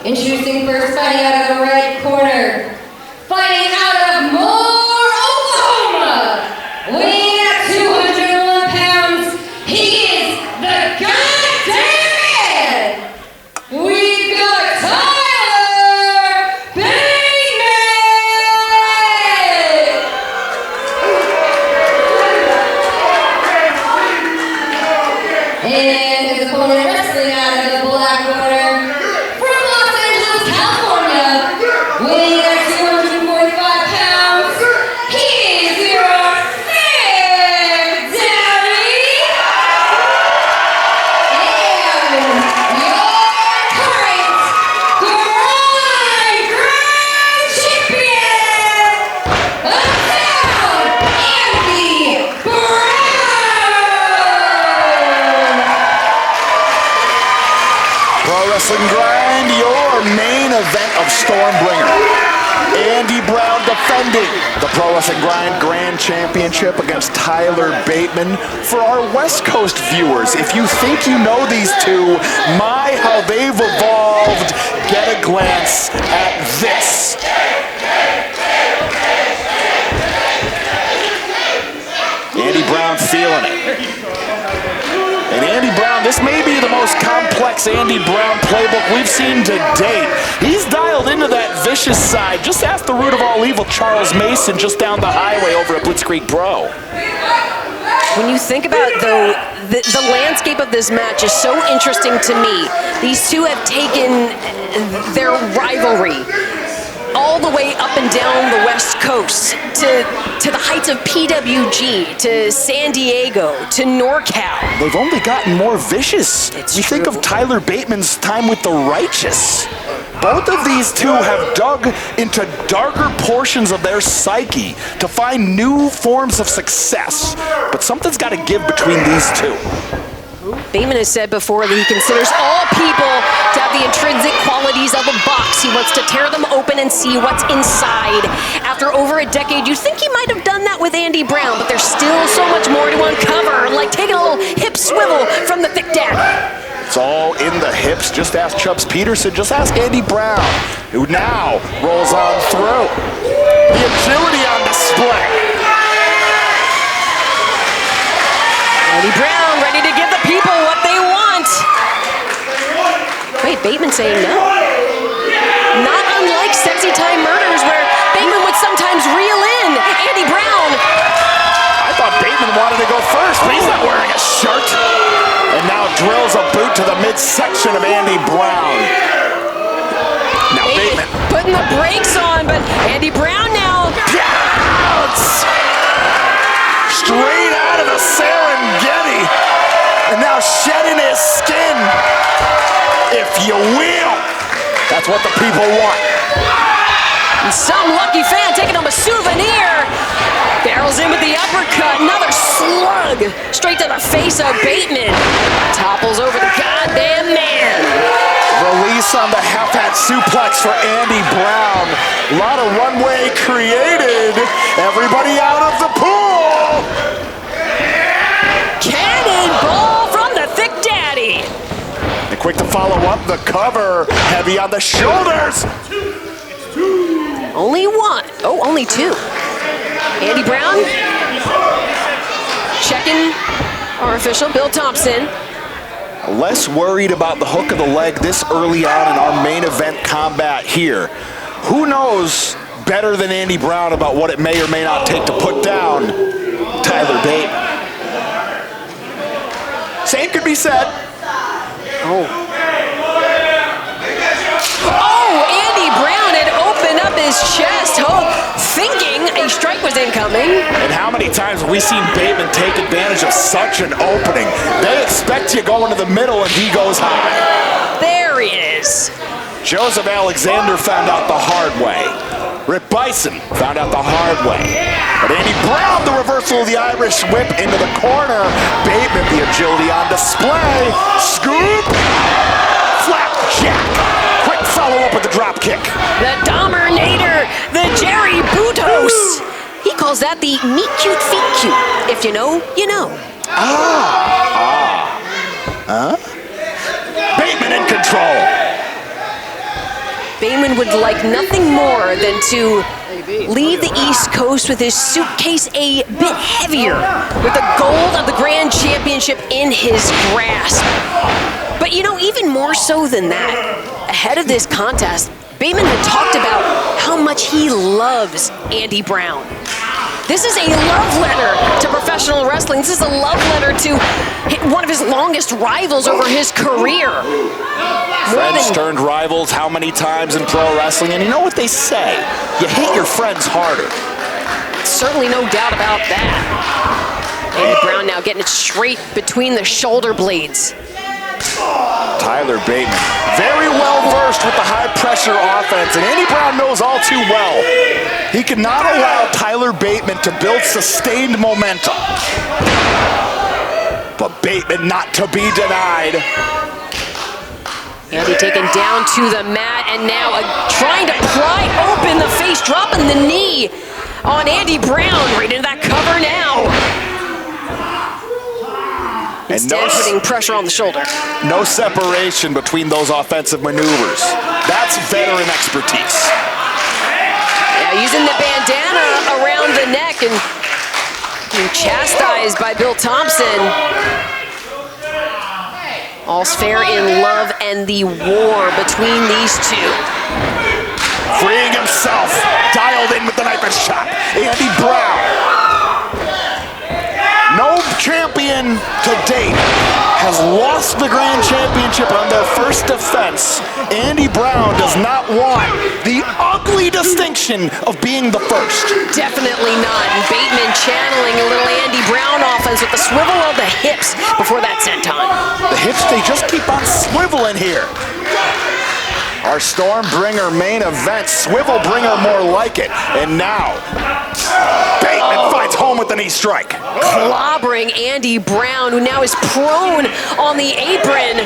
Introducing first, fighting out of the right corner. Fighting out of Moore, Oklahoma. Weighing at 201 pounds, he is the Gawd Damn Man. We've got Bateman. And his opponent wrestling out of the black corner. Weighing at 245 pounds, he's your Thiccc Daddy! And your current Grand Champion, Andy Brown! Pro Wrestling Grind, your main event of Stormbringer. Andy Brown defending the Pro Wrestling Grind Grand Championship against Tyler Bateman. For our West Coast viewers, if you think you know these two, my, how they've evolved, get a glance at this. Andy Brown feeling it. And Andy Brown, this may be the most complex Andy Brown playbook we've seen to date. He's dialed into that vicious side. Just ask the root of all evil, Charles Mason, just down the highway over at Blitzkrieg Pro. When you think about, though, the landscape of this match is so interesting to me. These two have taken their rivalry all the way up and down the West Coast to the heights of PWG, to San Diego, to NorCal. They've only gotten more vicious. We think of Tyler Bateman's time with the Righteous. Both of these two have dug into darker portions of their psyche to find new forms of success. But something's got to give between these two. Bateman has said before that he considers all people to have the intrinsic qualities of a box. He wants to tear them open and see what's inside. After over a decade, you think he might have done that with Andy Brown, but there's still so much more to uncover, like taking a little hip swivel from the Thiccc Daddy. It's all in the hips. Just ask Chubbs Peterson, just ask Andy Brown, who now rolls on through. The agility on display. Andy Brown ready to give the people what they want. Wait, Bateman saying no. Not unlike Sexy Time Murders, where Bateman would sometimes reel in Andy Brown. I thought Bateman wanted to go first, but he's not wearing a shirt. And now drills a boot to the midsection of Andy Brown. Now Bateman putting the brakes on, but Andy Brown now. Pounce! Straight out of the Serengeti. And now shedding his skin, if you will. That's what the people want. And some lucky fan taking him a souvenir. Barrels in with the uppercut. Another slug straight to the face of Bateman. Topples over the Gawd Damn Man. Release on the half-hat suplex for Andy Brown. A lot of runway created. Everybody out of the pool. Cannonball from the Thiccc Daddy. And quick to follow up the cover. Heavy on the shoulders. Only one. Oh, only two. Andy Brown checking our official, Bill Thompson. Less worried about the hook of the leg this early on in our main event combat here. Who knows better than Andy Brown about what it may or may not take to put down Tyler Bateman? Same could be said. Andy Brown had opened up his chest, thinking a strike was incoming. And how many times have we seen Bateman take advantage of such an opening? They expect you going to the middle and he goes high. There he is. Joseph Alexander found out the hard way. Rip Bison found out the hard way. But Andy Brown, the reversal of the Irish whip into the corner. Bateman, the agility on display. Scoop. Flapjack. Quick follow-up with the drop kick. The Dominator, the Jerry Butos. He calls that the meet cute, feet cute. If you know, you know. Bateman in control. Bateman would like nothing more than to leave the East Coast with his suitcase a bit heavier, with the gold of the Grand Championship in his grasp. But you know, even more so than that, ahead of this contest, Bateman had talked about how much he loves Andy Brown. This is a love letter to professional wrestling. This is a love letter to one of his longest rivals over his career. Friends turned rivals how many times in pro wrestling? And you know what they say? You hate your friends harder. Certainly no doubt about that. Andy Brown now getting it straight between the shoulder blades. Tyler Bateman, very well versed with the high-pressure offense, and Andy Brown knows all too well he cannot allow Tyler Bateman to build sustained momentum. But Bateman not to be denied. Andy taken down to the mat, and now trying to pry open the face, dropping the knee on Andy Brown, right into that cover now. Instead, putting pressure on the shoulder. No separation between those offensive maneuvers. That's veteran expertise. Yeah, using the bandana around the neck and being chastised by Bill Thompson. All's fair in love and the war between these two. Freeing himself, dialed in with the knife and shot. Andy Brown. No champion to date has lost the Grand Championship on their first defense. Andy Brown does not want the ugly distinction of being the first. Definitely not. And Bateman channeling a little Andy Brown offense with the swivel of the hips before that senton. The hips, they just keep on swiveling here. Our Stormbringer main event, Swivelbringer more like it. And now, Bateman finds home with the knee strike. Clobbering Andy Brown, who now is prone on the apron.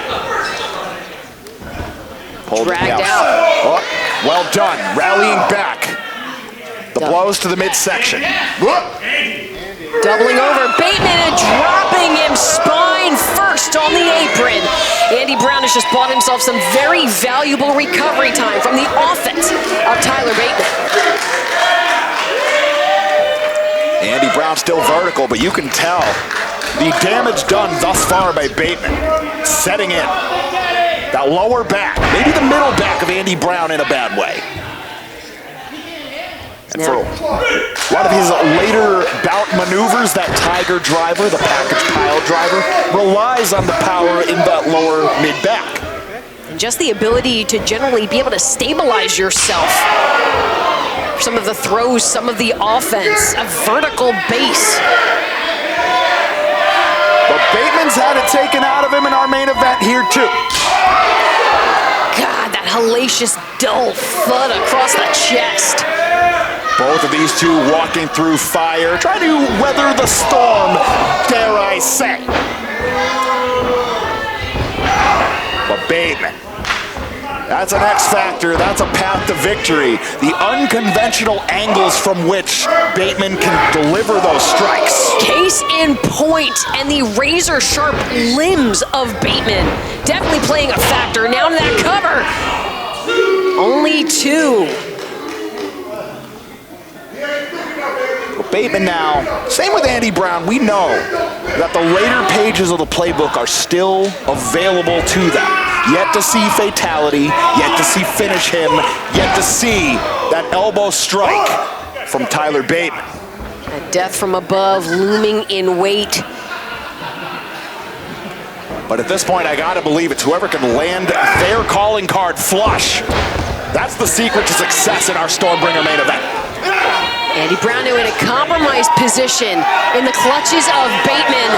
Dragged out. Oh, well done, rallying back. The blows to the midsection. Doubling over, Bateman and dropping him spine first on the apron. Andy Brown has just bought himself some very valuable recovery time from the offense of Tyler Bateman. Andy Brown still vertical, but you can tell the damage done thus far by Bateman. Setting in. That lower back, maybe the middle back of Andy Brown in a bad way. And for a lot of his later bout maneuvers, that tiger driver, the package pile driver, relies on the power in that lower mid-back. And just the ability to generally be able to stabilize yourself. Some of the throws, some of the offense, a vertical base. But Bateman's had it taken out of him in our main event here too. God, that hellacious dull thud across the chest. Both of these two walking through fire, trying to weather the storm, dare I say. But Bateman, that's an X factor, that's a path to victory. The unconventional angles from which Bateman can deliver those strikes. Case in point, and the razor sharp limbs of Bateman definitely playing a factor. Now to that cover, only two. Bateman now, same with Andy Brown, we know that the later pages of the playbook are still available to them. Yet to see fatality, yet to see finish him, yet to see that elbow strike from Tyler Bateman. A death from above looming in wait. But at this point, I gotta believe it's whoever can land their calling card flush. That's the secret to success in our Stormbringer main event. Andy Brown now in a compromised position in the clutches of Bateman.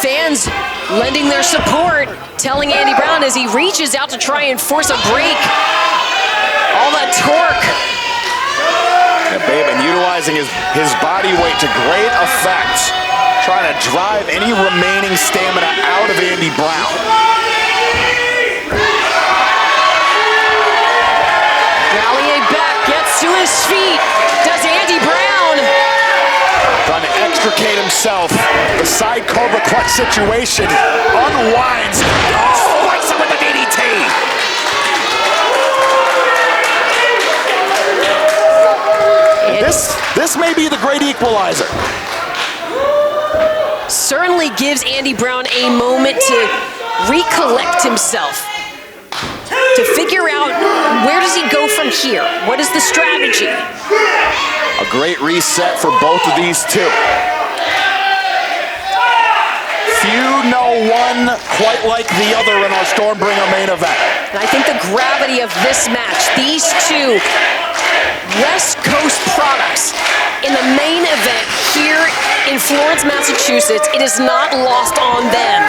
Fans lending their support, telling Andy Brown as he reaches out to try and force a break. All that torque. And Bateman utilizing his body weight to great effect, trying to drive any remaining stamina out of Andy Brown. Rallying back, gets to his feet. Does Andy Brown. Trying to extricate himself. The side cobra clutch situation. Unwinds. Oh, likes him with the DDT. this may be the great equalizer. Certainly gives Andy Brown a moment to recollect himself, to figure out where does he go from here? What is the strategy? A great reset for both of these two. Few know one quite like the other in our Stormbringer main event. And I think the gravity of this match, these two West Coast products in the main event here in Florence, Massachusetts, it is not lost on them.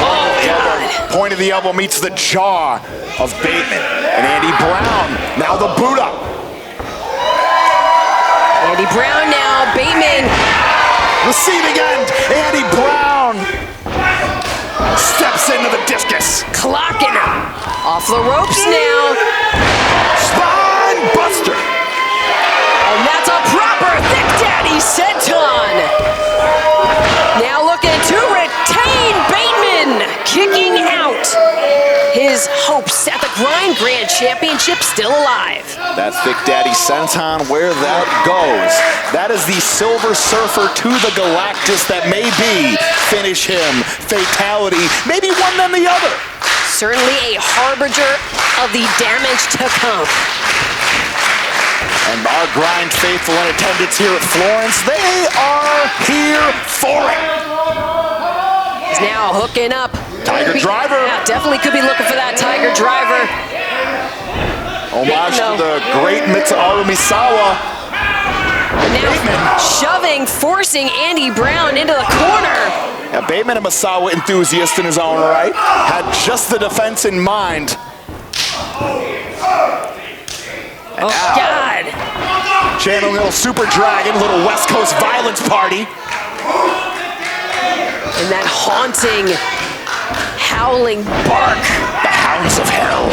Oh, God. Point of the elbow meets the jaw of Bateman. And Andy Brown, now the boot up. Andy Brown now, Bateman. Receiving end, Andy Brown steps into the discus. Clocking him. Off the ropes now. Spine buster. And that's a proper Thiccc Daddy senton. Now looking to retain Bateman, kicking out. His hopes at the Grand Championship still alive. That Thiccc Daddy senton, where that goes. That is the Silver Surfer to the Galactus that may be finish him, fatality, maybe one then the other. Certainly a harbinger of the damage to come. And our grind faithful in attendance here at Florence, they are here for it. He's now hooking up. Tiger driver. Yeah, definitely could be looking for that Tiger driver. Homage to the great Mitsuharu Misawa. Now shoving, forcing Andy Brown into the corner. Yeah, Bateman, a Misawa enthusiast in his own right, had just the defense in mind. And oh, now, God. channeling a little Super Dragon, little West Coast violence party. And that haunting, howling bark. The hounds of hell.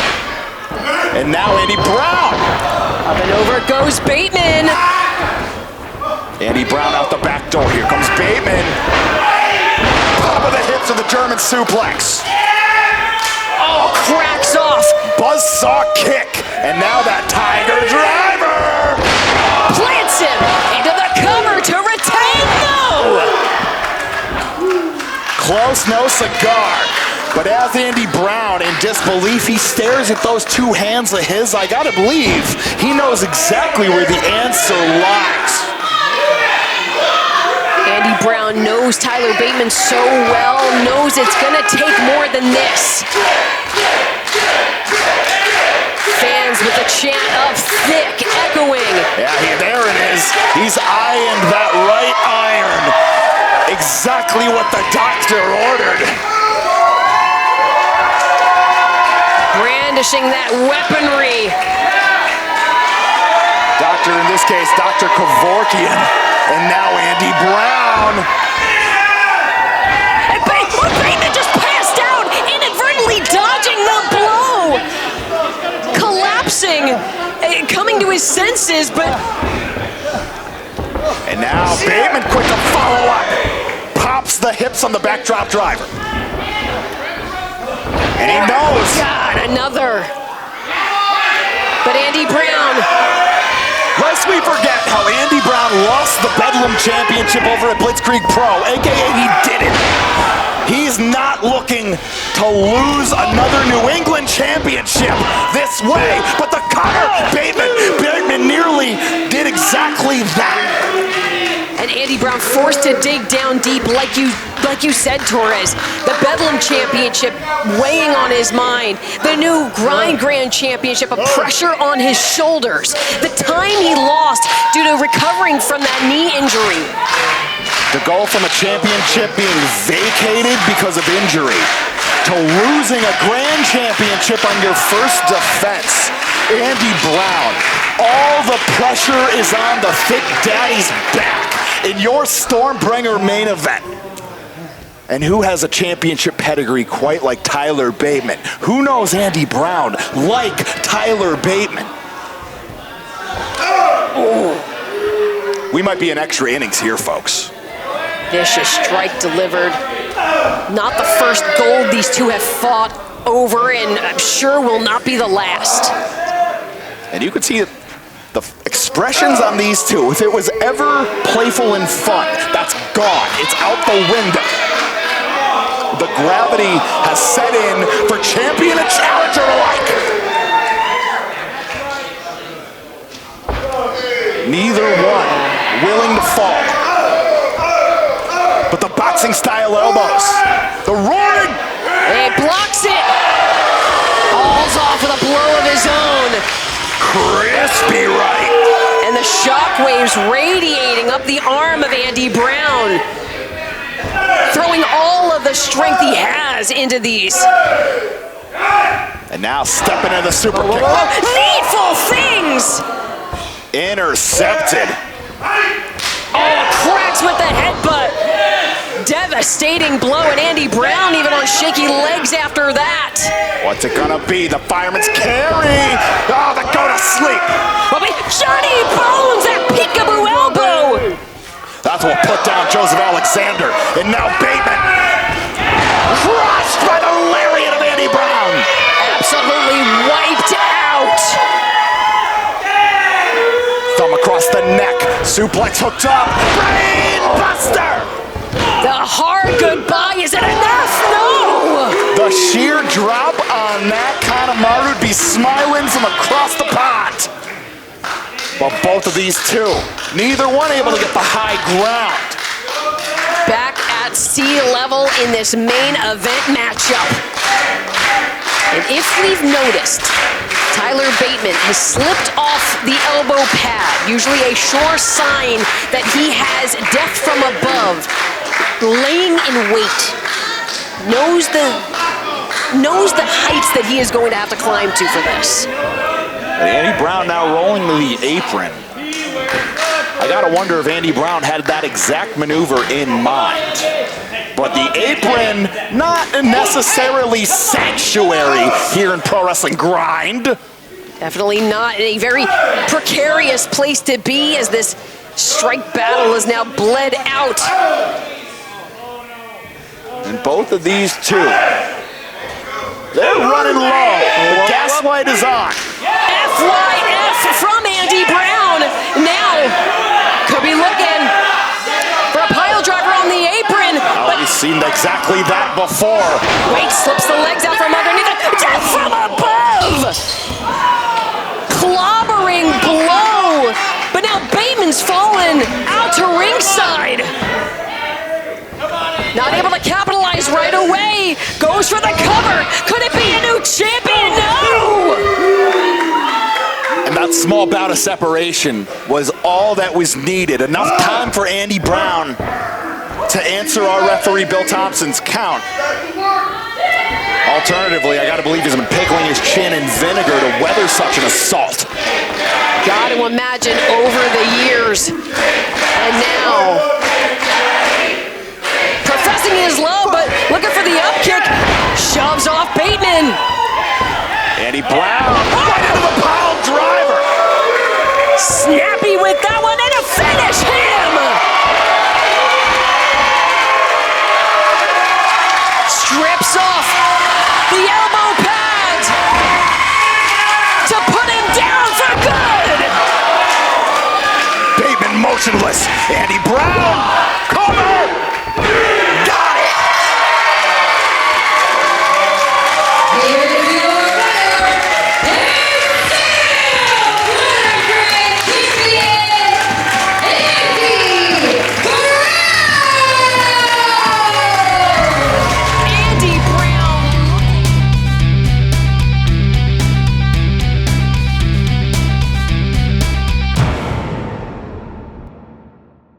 And now Andy Brown. Up and over goes Bateman. Andy Brown out the back door. Here comes Bateman. Top of the hips of the German suplex. Oh, cracks off. Buzzsaw kick. And now that Tiger driver. Plants him into the cover to retain. No! Close, no cigar. But as Andy Brown, in disbelief, he stares at those two hands of his. I gotta believe he knows exactly where the answer lies. Andy Brown knows Tyler Bateman so well, knows it's gonna take more than this. Fans with a chant of Thick echoing. Yeah, there it is. He's eyeing that right iron. Exactly what the doctor ordered. Brandishing that weaponry. Doctor, in this case, Dr. Kevorkian. And now Andy Brown. And Bateman just passed out, inadvertently dodging the blow. Collapsing, coming to his senses, but... And now Bateman, quick to follow up. Pops the hips on the backdrop driver. And he knows. God, another. But Andy Brown. Lest we forget how Andy Brown lost the Bedlam Championship over at Blitzkrieg Pro, aka he did it. He's not looking to lose another New England championship this way, but the cover, Bateman nearly did exactly that. And Andy Brown forced to dig down deep, like you said, Torres. The Bedlam Championship weighing on his mind. The new Grand Championship, a pressure on his shoulders. The time he lost due to recovering from that knee injury. To go from a championship being vacated because of injury to losing a Grand Championship on your first defense. Andy Brown, all the pressure is on the Thiccc Daddy's back in your Stormbringer main event. And who has a championship pedigree quite like Tyler Bateman? Who knows Andy Brown like Tyler Bateman? Ooh. We might be in extra innings here, folks. Vicious strike delivered. Not the first gold these two have fought over, and I'm sure will not be the last. And you could see it. The expressions on these two, if it was ever playful and fun, that's gone. It's out the window. The gravity has set in for champion and challenger alike. Neither one willing to fall. But the boxing style elbows, the roaring. He blocks it. Falls off with a blow of his own. Crispy right. And the shockwaves radiating up the arm of Andy Brown. Throwing all of the strength he has into these. And now stepping into the super kick. Needful things! Intercepted. Oh, cracks with the headbutt. Devastating blow, and Andy Brown even on shaky legs after that. What's it gonna be? The fireman's carry. Oh, they go to sleep. Johnny Bones, that peekaboo elbow. That's what put down Joseph Alexander. And now Bateman. Crushed by the lariat of Andy Brown. Absolutely wiped out. Thumb across the neck. Suplex hooked up. Brain buster. The hard goodbye, is it enough? No! The sheer drop on that kind of mark would be smiling from across the pond. But both of these two, neither one able to get the high ground. Back at sea level in this main event matchup. And if we've noticed, Tyler Bateman has slipped off the elbow pad, usually a sure sign that he has death from above. Laying in wait, knows the heights that he is going to have to climb to for this. And Andy Brown now rolling to the apron. I gotta wonder if Andy Brown had that exact maneuver in mind. But the apron, not necessarily sanctuary here in Pro Wrestling Grind. Definitely not a very precarious place to be as this strike battle is now bled out. And both of these two, they're running low. The gaslight is on. FYF from Andy Brown. Now, could be looking for a pile driver on the apron. Oh, we've seen exactly that before. Wait, slips the legs out from underneath it. Death from above. Clobbering blow. But now Bateman's fallen out to ringside. Not able to capitalize right away. Goes for the cover. Could it be a new champion? No! And that small bout of separation was all that was needed. Enough time for Andy Brown to answer our referee Bill Thompson's count. Alternatively, I gotta believe he's been pickling his chin in vinegar to weather such an assault. Gotta imagine over the years. And now, professing his love, but looking for the up kick. Shoves off Bateman. Andy Brown, right into the pile driver. Snappy with that one, and to finish him. Strips off the elbow pads to put him down for good. Bateman motionless. Andy Brown, cover.